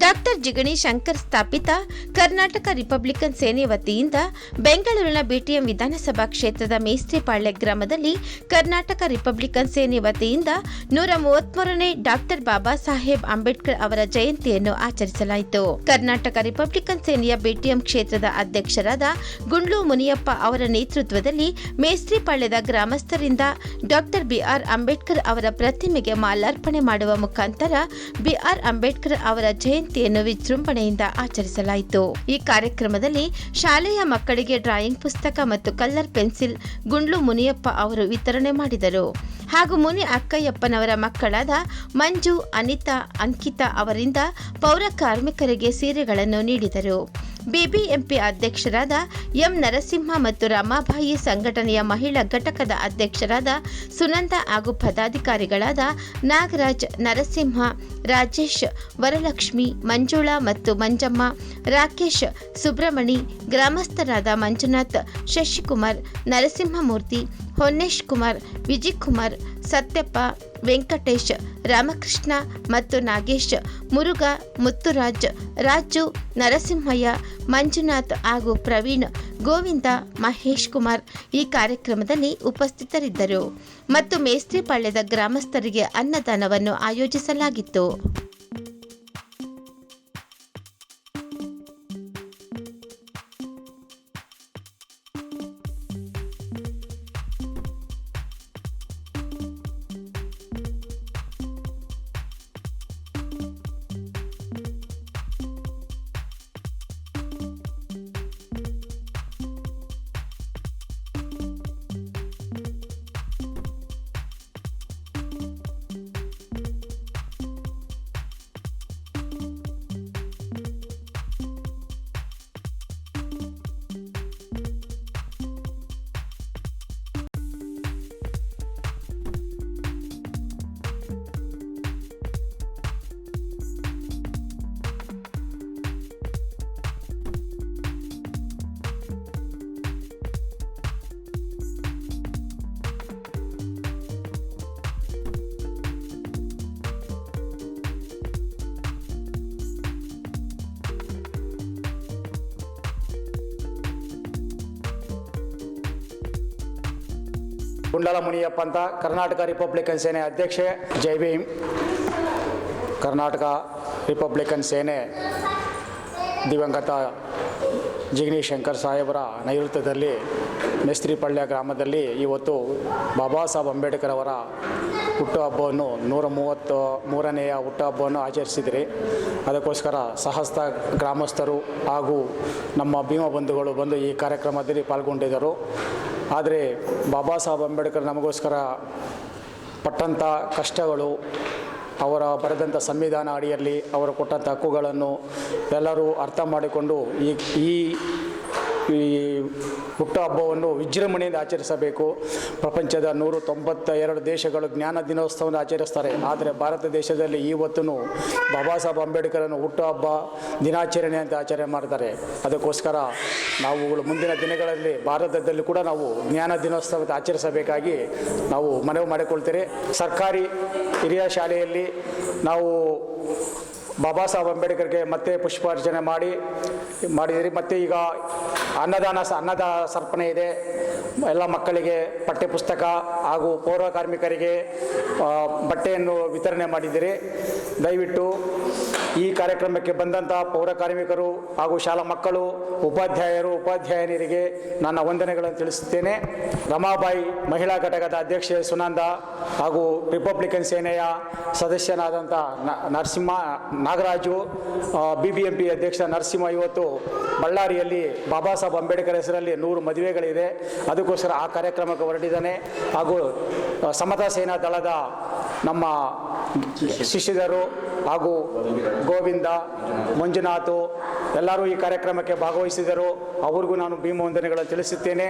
Doctor Jigani Shankar ಸ್ಥಾಪಿತ Karnataka Republican ಸೇನೆ ವತಿಯಿಂದ ಬೆಂಗಳೂರಿನ ಬಿಟಿಎಂ ವಿಧಾನಸಭಾ ಕ್ಷೇತ್ರದ ಮೇಸ್ತ್ರಿಪಾಳ್ಯ ಗ್ರಾಮದಲ್ಲಿ ಕರ್ನಾಟಕ ರಿಪಬ್ಲಿಕನ್ ಸೇನೆ ವತಿಯಿಂದ 133ನೇ ಡಾಕ್ಟರ್ ಬಾಬಾ ಸಾಹೇಬ್ ಅಂಬೇಡ್ಕರ್ ಅವರ ಜಯಂತಿಯನ್ನು ಆಚರಿಸಲಾಯಿತು. ಕರ್ನಾಟಕ ರಿಪಬ್ಲಿಕನ್ ಸೇನೆಯ ಬಿಟಿಎಂ ಕ್ಷೇತ್ರದ ಅಧ್ಯಕ್ಷರಾದ ಗುಂಡ್ಲು ಮುನಿಯಪ್ಪ ಅವರ ನೇತೃತ್ವದಲ್ಲಿ ಮೇಸ್ತ್ರಿಪಾಳ್ಯದ ಗ್ರಾಮಸ್ಥರಿಂದ ಡಾಕ್ಟರ್ ಬಿಆರ್ ಅಂಬೇಡ್ಕರ್ ಅವರ ಪ್ರತಿಮೆಗೆ ಮಾಲಾರ್ಪಣೆ ಮಾಡುವ ಮುಖಾಂತರ ಬಿಆರ್ ಅಂಬೇಡ್ಕರ್ ಅವರ ಜಯಂತಿಯನ್ನು ವಿಜೃಂಭಣೆಯಿಂದ ಆಚರಿಸಲಾಯಿತು. ಈ ಕಾರ್ಯಕ್ರಮದಲ್ಲಿ ಶಾಲೆಯ ಮಕ್ಕಳಿಗೆ ಡ್ರಾಯಿಂಗ್ ಪುಸ್ತಕ ಮತ್ತು ಕಲರ್ ಪೆನ್ಸಿಲ್ ಗುಂಡ್ಲು ಮುನಿಯಪ್ಪ ಅವರು ವಿತರಣೆ ಮಾಡಿದರು. ಹಾಗೂ ಮುನಿ ಅಕ್ಕಯ್ಯಪ್ಪನವರ ಮಕ್ಕಳಾದ ಮಂಜು, ಅನಿತಾ, ಅಂಕಿತಾ ಅವರಿಂದ ಪೌರ ಕಾರ್ಮಿಕರಿಗೆ ಸೀರೆಗಳನ್ನು ನೀಡಿದರು. ಬಿಬಿಎಂಪಿ ಅಧ್ಯಕ್ಷರಾದ ಎಂ ನರಸಿಂಹ ಮತ್ತು ರಮಾಬಾಯಿ ಸಂಘಟನೆಯ ಮಹಿಳಾ ಘಟಕದ ಅಧ್ಯಕ್ಷರಾದ ಸುನಂದ ಹಾಗೂ ಪದಾಧಿಕಾರಿಗಳಾದ ನಾಗರಾಜ್, ನರಸಿಂಹ, ರಾಜೇಶ್, ವರಲಕ್ಷ್ಮಿ, ಮಂಜುಳಾ ಮತ್ತು ಮಂಜಮ್ಮ, ರಾಕೇಶ್, ಸುಬ್ರಮಣಿ, ಗ್ರಾಮಸ್ಥರಾದ ಮಂಜುನಾಥ್, ಶಶಿಕುಮಾರ್, ನರಸಿಂಹಮೂರ್ತಿ, ಹೊನ್ನೇಶ್ ಕುಮಾರ್, ವಿಜಯ್ ಕುಮಾರ್, ಸತ್ಯಪ್ಪ, ವೆಂಕಟೇಶ್, ರಾಮಕೃಷ್ಣ ಮತ್ತು ನಾಗೇಶ್, ಮುರುಘಾ, ಮುತ್ತುರಾಜ್, ರಾಜು, ನರಸಿಂಹಯ್ಯ, ಮಂಜುನಾಥ್ ಹಾಗೂ ಪ್ರವೀಣ್, ಗೋವಿಂದ, ಮಹೇಶ್ ಕುಮಾರ್ ಈ ಕಾರ್ಯಕ್ರಮದಲ್ಲಿ ಉಪಸ್ಥಿತರಿದ್ದರು ಮತ್ತು ಮೇಸ್ತ್ರಿಪಾಳ್ಯದ ಗ್ರಾಮಸ್ಥರಿಗೆ ಅನ್ನದಾನವನ್ನು ಆಯೋಜಿಸಲಾಗಿತ್ತು. ಗುಂಡಲ ಮುನಿಯಪ್ಪ ಅಂತ ಕರ್ನಾಟಕ ರಿಪಬ್ಲಿಕನ್ ಸೇನೆ ಅಧ್ಯಕ್ಷೆ. ಜೈ ಭೀಮ್. ಕರ್ನಾಟಕ ರಿಪಬ್ಲಿಕನ್ ಸೇನೆ ದಿವಂಗತ ಜಿಗಣಿ ಶಂಕರ್ ಸಾಹೇಬರ ನೇತೃತ್ವದಲ್ಲಿ ಮೇಸ್ತ್ರಿಪಾಳ್ಯ ಗ್ರಾಮದಲ್ಲಿ ಇವತ್ತು ಬಾಬಾ ಸಾಹೇಬ್ ಅಂಬೇಡ್ಕರ್ ಅವರ ಹುಟ್ಟುಹಬ್ಬವನ್ನು 133ನೇ ಹುಟ್ಟುಹಬ್ಬವನ್ನು ಆಚರಿಸಿದ್ರಿ. ಅದಕ್ಕೋಸ್ಕರ ಸಹಸ್ರ ಗ್ರಾಮಸ್ಥರು ಹಾಗೂ ನಮ್ಮ ಭೀಮ ಬಂಧುಗಳು ಬಂದು ಈ ಕಾರ್ಯಕ್ರಮದಲ್ಲಿ ಪಾಲ್ಗೊಂಡಿದ್ದರು. ಆದರೆ ಬಾಬಾ ಸಾಹೇಬ್ ಅಂಬೇಡ್ಕರ್ ನಮಗೋಸ್ಕರ ಪಟ್ಟಂಥ ಕಷ್ಟಗಳು, ಅವರ ಬರೆದಂಥ ಸಂವಿಧಾನ ಅಡಿಯಲ್ಲಿ ಅವರು ಕೊಟ್ಟಂಥ ಹಕ್ಕುಗಳನ್ನು ಎಲ್ಲರೂ ಅರ್ಥ ಮಾಡಿಕೊಂಡು ಈ ಹುಟ್ಟುಹಬ್ಬವನ್ನು ವಿಜೃಂಭಣೆಯಿಂದ ಆಚರಿಸಬೇಕು. ಪ್ರಪಂಚದ 192 ದೇಶಗಳು ಜ್ಞಾನ ದಿನೋತ್ಸವವನ್ನು ಆಚರಿಸ್ತಾರೆ. ಆದರೆ ಭಾರತ ದೇಶದಲ್ಲಿ ಇವತ್ತೂ ಬಾಬಾ ಸಾಹೇಬ್ ಅಂಬೇಡ್ಕರನ್ನು ಹುಟ್ಟುಹಬ್ಬ ದಿನಾಚರಣೆ ಅಂತ ಆಚರಣೆ ಮಾಡ್ತಾರೆ. ಅದಕ್ಕೋಸ್ಕರ ನಾವುಗಳು ಮುಂದಿನ ದಿನಗಳಲ್ಲಿ ಭಾರತದಲ್ಲಿ ಕೂಡ ನಾವು ಜ್ಞಾನ ದಿನೋತ್ಸವ ಆಚರಿಸಬೇಕಾಗಿ ನಾವು ಮನವಿ ಮಾಡಿಕೊಳ್ತೇವೆ. ಸರ್ಕಾರಿ ಹಿರಿಯ ಶಾಲೆಯಲ್ಲಿ ನಾವು ಬಾಬಾ ಸಾಹೇಬ್ ಅಂಬೇಡ್ಕರ್ಗೆ ಮತ್ತೆ ಪುಷ್ಪಾರ್ಚನೆ ಮಾಡಿದಿರಿ. ಮತ್ತು ಈಗ ಅನ್ನದಾನ ಸರ್ಪಣೆ ಇದೆ. ಎಲ್ಲ ಮಕ್ಕಳಿಗೆ ಪಠ್ಯಪುಸ್ತಕ ಹಾಗೂ ಪೌರ ಕಾರ್ಮಿಕರಿಗೆ ಬಟ್ಟೆಯನ್ನು ವಿತರಣೆ ಮಾಡಿದ್ದೀರಿ. ದಯವಿಟ್ಟು ಈ ಕಾರ್ಯಕ್ರಮಕ್ಕೆ ಬಂದಂಥ ಪೌರ ಕಾರ್ಮಿಕರು ಹಾಗೂ ಶಾಲಾ ಮಕ್ಕಳು, ಉಪಾಧ್ಯಾಯರು, ಉಪಾಧ್ಯಾಯನಿಯರಿಗೆ ನನ್ನ ವಂದನೆಗಳನ್ನು ತಿಳಿಸುತ್ತೇನೆ. ರಮಾಬಾಯಿ ಮಹಿಳಾ ಘಟಕದ ಅಧ್ಯಕ್ಷೆ ಸುನಂದ ಹಾಗೂ ರಿಪಬ್ಲಿಕನ್ ಸೇನೆಯ ಸದಸ್ಯನಾದಂಥ ನಾಗರಾಜು, ಬಿಬಿಎಂಪಿ ಅಧ್ಯಕ್ಷ ನರಸಿಂಹ ಇವತ್ತು ಬಳ್ಳಾರಿಯಲ್ಲಿ ಬಾಬಾ ಸಾಹೇಬ್ ಅಂಬೇಡ್ಕರ್ ಹೆಸರಲ್ಲಿ 100 ಮದುವೆಗಳಿದೆ. ಅದಕ್ಕೋಸ್ಕರ ಆ ಕಾರ್ಯಕ್ರಮಕ್ಕೆ ಹೊರಟಿದ್ದಾನೆ. ಹಾಗೂ ಸಮತಾ ಸೇನಾ ದಳದ ನಮ್ಮ ಶಿಷ್ಯರು ಹಾಗೂ ಗೋವಿಂದ, ಮಂಜುನಾಥ್ ಎಲ್ಲರೂ ಈ ಕಾರ್ಯಕ್ರಮಕ್ಕೆ ಭಾಗವಹಿಸಿದರು. ಅವ್ರಿಗೂ ನಾನು ಭೀಮ ವಂದನೆಗಳನ್ನು ತಿಳಿಸುತ್ತೇನೆ.